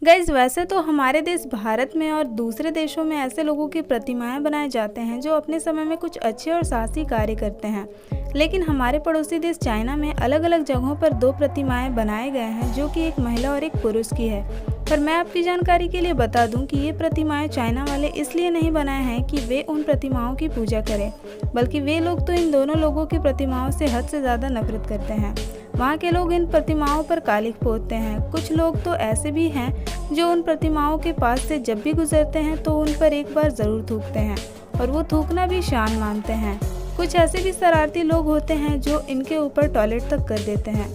Guys वैसे तो हमारे देश भारत में और दूसरे देशों में ऐसे लोगों की प्रतिमाएं बनाए जाते हैं जो अपने समय में कुछ अच्छे और साहसी कार्य करते हैं। लेकिन हमारे पड़ोसी देश चाइना में अलग अलग जगहों पर दो प्रतिमाएं बनाए गए हैं जो कि एक महिला और एक पुरुष की है। पर मैं आपकी जानकारी के लिए बता दूं कि ये प्रतिमाएं चाइना वाले इसलिए नहीं बनाए हैं कि वे उन प्रतिमाओं की पूजा करें, बल्कि वे लोग तो इन दोनों लोगों की प्रतिमाओं से हद से ज़्यादा नफरत करते हैं। वहाँ के लोग इन प्रतिमाओं पर कालिख पोतते हैं। कुछ लोग तो ऐसे भी हैं जो उन प्रतिमाओं के पास से जब भी गुजरते हैं तो उन पर एक बार ज़रूर थूकते हैं, और वो थूकना भी शान मानते हैं। कुछ ऐसे भी शरारती लोग होते हैं जो इनके ऊपर टॉयलेट तक कर देते हैं।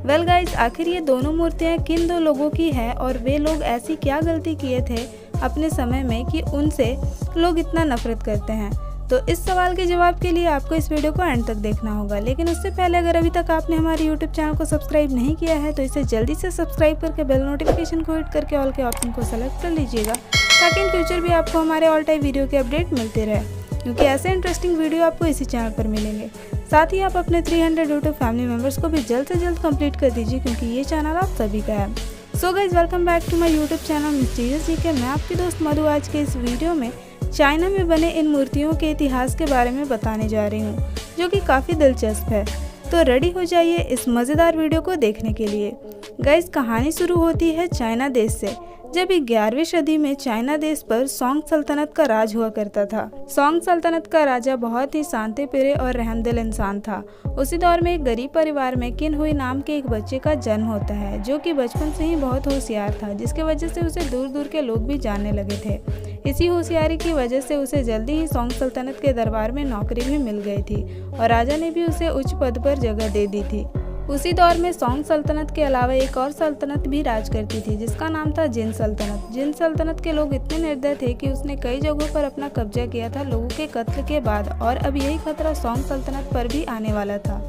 वेल गाइस, आखिर ये दोनों मूर्तियाँ किन दो लोगों की है और वे लोग ऐसी क्या गलती किए थे अपने समय में कि उनसे लोग इतना नफरत करते हैं? तो इस सवाल के जवाब के लिए आपको इस वीडियो को एंड तक देखना होगा। लेकिन उससे पहले अगर अभी तक आपने हमारे YouTube चैनल को सब्सक्राइब नहीं किया है तो इसे जल्दी से सब्सक्राइब करके बेल नोटिफिकेशन को हिट करके ऑल के ऑप्शन को सेलेक्ट कर लीजिएगा, ताकि इन फ्यूचर भी आपको हमारे ऑल टाइम वीडियो के अपडेट मिलते रहे, क्योंकि ऐसे इंटरेस्टिंग वीडियो आपको इसी चैनल पर मिलेंगे। साथ ही आप अपने 300 यूट्यूब फैमिली मेम्बर्स को भी जल्द से जल्द कंप्लीट कर दीजिए, क्योंकि ये चैनल आप सभी का है। So guys, welcome back to my YouTube channel mysterious GK. मैं आपकी दोस्त मधु आज के इस वीडियो में चाइना में बने इन मूर्तियों के इतिहास के बारे में बताने जा रही हूँ, जो कि काफ़ी दिलचस्प है। तो रेडी हो जाइए इस मज़ेदार वीडियो को देखने के लिए। गाइस, कहानी शुरू होती है चाइना देश से, जब 11वीं सदी में चाइना देश पर सोंग सल्तनत का राज हुआ करता था। सोंग सल्तनत का राजा बहुत ही शांति प्रिय और रहमदिल इंसान था। उसी दौर में एक गरीब परिवार में किन हुई नाम के एक बच्चे का जन्म होता है, जो कि बचपन से ही बहुत होशियार था, जिसके वजह से उसे दूर दूर के लोग भी जानने लगे थे। इसी होशियारी की वजह से उसे जल्दी ही सोंग सल्तनत के दरबार में नौकरी भी मिल गई थी और राजा ने भी उसे उच्च पद पर जगह दे दी थी। उसी दौर में सोंग सल्तनत के अलावा एक और सल्तनत भी राज करती थी, जिसका नाम था जिन सल्तनत। जिन सल्तनत के लोग इतने निर्दय थे कि उसने कई जगहों पर अपना कब्जा किया था लोगों के कत्ल के बाद, और अब यही खतरा सोंग सल्तनत पर भी आने वाला था।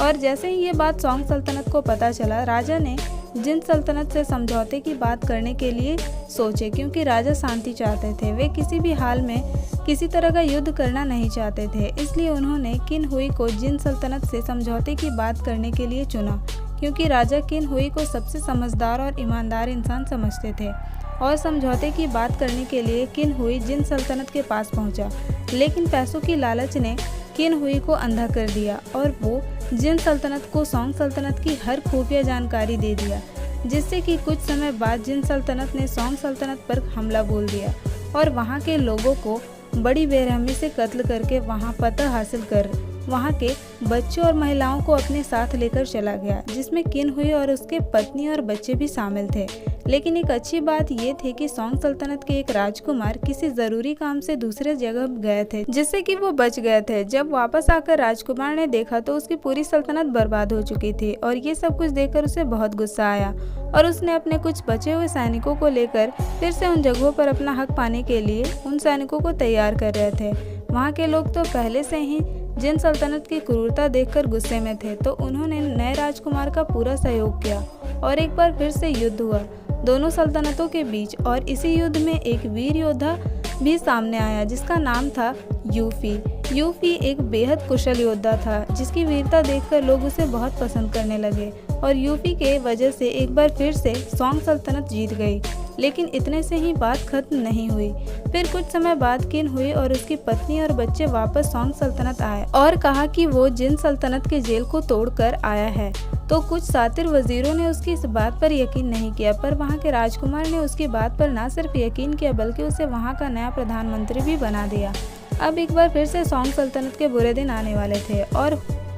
और जैसे ही ये बात सोंग सल्तनत को पता चला, राजा ने जिन सल्तनत से समझौते की बात करने के लिए सोचे, क्योंकि राजा शांति चाहते थे। वे किसी भी हाल में किसी तरह का युद्ध करना नहीं चाहते थे, इसलिए उन्होंने किन हुई को जिन सल्तनत से समझौते की बात करने के लिए चुना, क्योंकि राजा किन हुई को सबसे समझदार और ईमानदार इंसान समझते थे। और समझौते की बात करने के लिए किन हुई जिन सल्तनत के पास पहुंचा, लेकिन पैसों की लालच ने किन हुई को अंधा कर दिया और वो जिन सल्तनत को सोंग सल्तनत की हर खुफिया जानकारी दे दिया, जिससे कि कुछ समय बाद जिन सल्तनत ने सोंग सल्तनत पर हमला बोल दिया और वहाँ के लोगों को बड़ी बेरहमी से कत्ल करके वहाँ फतह हासिल कर वहाँ के बच्चों और महिलाओं को अपने साथ लेकर चला गया, जिसमें किन हुई और उसके पत्नी और बच्चे भी शामिल थे। लेकिन एक अच्छी बात ये थी कि सोंग सल्तनत के एक राजकुमार किसी ज़रूरी काम से दूसरे जगह गए थे, जिससे कि वो बच गए थे। जब वापस आकर राजकुमार ने देखा तो उसकी पूरी सल्तनत बर्बाद हो चुकी थी, और ये सब कुछ देखकर उसे बहुत गुस्सा आया और उसने अपने कुछ बचे हुए सैनिकों को लेकर फिर से उन जगहों पर अपना हक पाने के लिए उन सैनिकों को तैयार कर रहे थे। वहाँ के लोग तो पहले से ही जिन सल्तनत की क्रूरता देखकर गुस्से में थे, तो उन्होंने नए राजकुमार का पूरा सहयोग किया और एक बार फिर से युद्ध हुआ दोनों सल्तनतों के बीच। और इसी युद्ध में एक वीर योद्धा भी सामने आया, जिसका नाम था यूफी। यूफी एक बेहद कुशल योद्धा था, जिसकी वीरता देखकर लोग उसे बहुत पसंद करने लगे, और यूफी के वजह से एक बार फिर से सोंग सल्तनत जीत गई। लेकिन इतने से ही बात खत्म नहीं हुई। फिर कुछ समय बाद किन हुई और उसकी पत्नी और बच्चे वापस सोंग सल्तनत आए और कहा कि वो जिन सल्तनत के जेल को तोड़कर आया है। तो कुछ शातिर वजीरों ने उसकी इस बात पर यकीन नहीं किया, पर वहाँ के राजकुमार ने उसकी बात पर न सिर्फ यकीन किया बल्कि उसे वहाँ का नया प्रधानमंत्री भी बना दिया। अब एक बार फिर से सोंग सल्तनत के बुरे दिन आने वाले थे,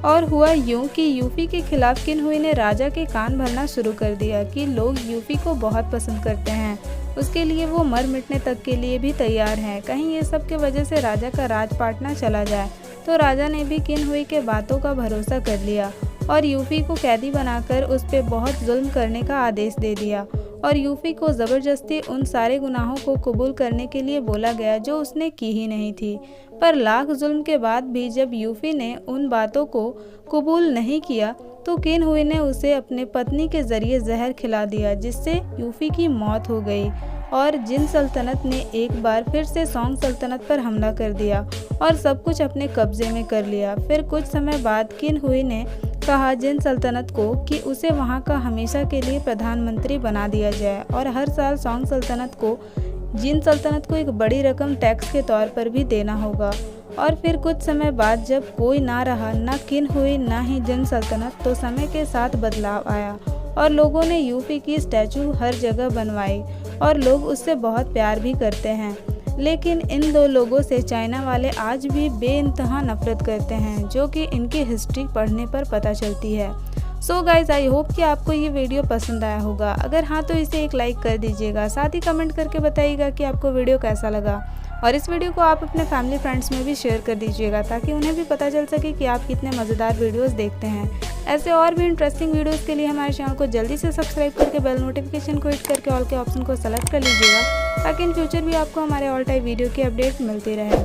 और हुआ यूं कि यूफी के खिलाफ किन हुई ने राजा के कान भरना शुरू कर दिया कि लोग यूफी को बहुत पसंद करते हैं, उसके लिए वो मर मिटने तक के लिए भी तैयार हैं। कहीं ये सब के वजह से राजा का राजपाट ना चला जाए। तो राजा ने भी किन हुई के बातों का भरोसा कर लिया और यूफी को कैदी बनाकर उस पर बहुत जुल्म करने का आदेश दे दिया, और यूफी को ज़बरदस्ती उन सारे गुनाहों को कबूल करने के लिए बोला गया जो उसने की ही नहीं थी। पर लाख जुल्म के बाद भी जब यूफी ने उन बातों को कबूल नहीं किया, तो किन हुई ने उसे अपने पत्नी के ज़रिए जहर खिला दिया, जिससे यूफी की मौत हो गई। और जिन सल्तनत ने एक बार फिर से सोंग सल्तनत पर हमला कर दिया और सब कुछ अपने कब्जे में कर लिया। फिर कुछ समय बाद किन हुई ने कहा जिन सल्तनत को कि उसे वहाँ का हमेशा के लिए प्रधानमंत्री बना दिया जाए और हर साल सोंग सल्तनत को जिन सल्तनत को एक बड़ी रकम टैक्स के तौर पर भी देना होगा। और फिर कुछ समय बाद जब कोई ना रहा, ना किन हुई ना ही जिन सल्तनत, तो समय के साथ बदलाव आया और लोगों ने यूपी की स्टैचू हर जगह बनवाई और लोग उससे बहुत प्यार भी करते हैं। लेकिन इन दो लोगों से चाइना वाले आज भी बेइंतहा नफरत करते हैं, जो कि इनकी हिस्ट्री पढ़ने पर पता चलती है। सो गाइज, आई होप कि आपको ये वीडियो पसंद आया होगा। अगर हाँ तो इसे एक लाइक कर दीजिएगा, साथ ही कमेंट करके बताइएगा कि आपको वीडियो कैसा लगा और इस वीडियो को आप अपने फैमिली फ्रेंड्स में भी शेयर कर दीजिएगा ताकि उन्हें भी पता चल सके कि आप कितने मज़ेदार वीडियोस देखते हैं। ऐसे और भी इंटरेस्टिंग वीडियोस के लिए हमारे चैनल को जल्दी से सब्सक्राइब करके बेल नोटिफिकेशन को हिट करके ऑल के ऑप्शन को सेलेक्ट कर लीजिएगा ताकि इन फ्यूचर भी आपको हमारे ऑल टाइप वीडियो की अपडेट मिलती रहे।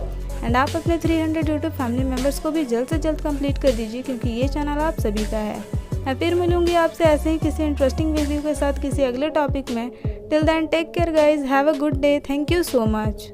एंड आप अपने 300 यूट्यूब फैमिली मेम्बर्स को भी जल्द से जल्द कंप्लीट कर दीजिए क्योंकि ये चैनल आप सभी का है। मैं फिर मिलूंगी आपसे ऐसे ही किसी इंटरेस्टिंग वीडियो के साथ किसी अगले टॉपिक में। Till then take care guys, have a good day, thank you so much.